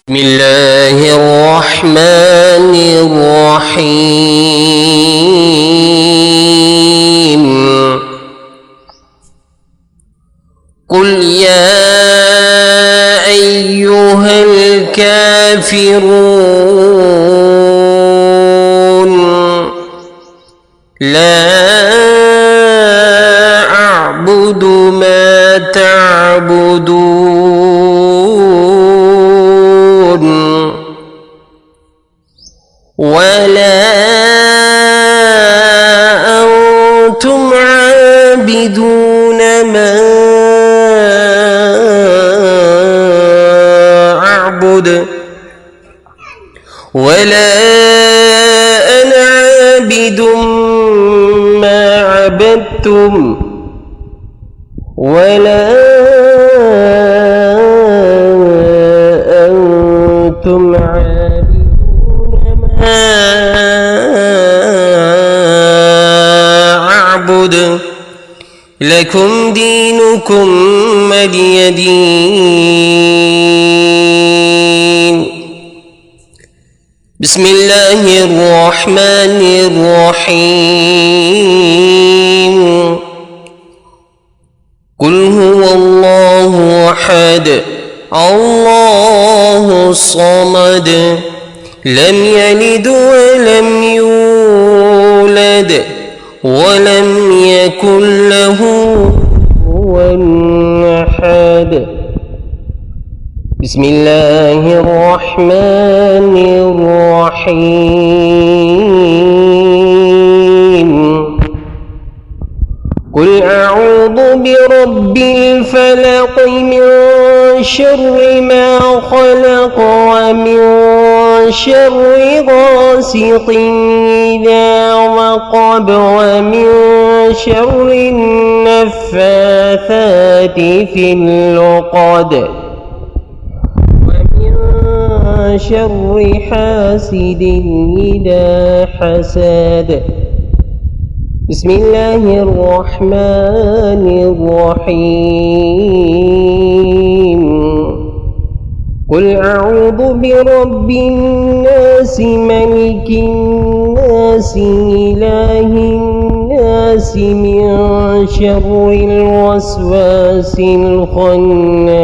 بسم الله الرحمن الرحيم. قل يا أيها الكافرون لا أعبد ما تعبدون ولا أنتم عابدون ما أعبد ولا أنا عابد ما عبدتم ولا أنتم عابدون ما أعبد لكم دينكم ولي دين. بسم الله الرحمن الرحيم. قل هو الله أحد الله الصمد لم يلد ولم يولد ولم يكن له كفوا أحد. بسم الله الرحمن الرحيم. قل أعوذ برب الفلق من شر ما خلق ومن شر غاسق إذا وقب ومن شر النفاثات في العقد ومن شر حاسد إذا حسد. بسم الله الرحمن الرحيم. قل أعوذ برب الناس ملك الناس إله الناس من شر الوسواس الخناس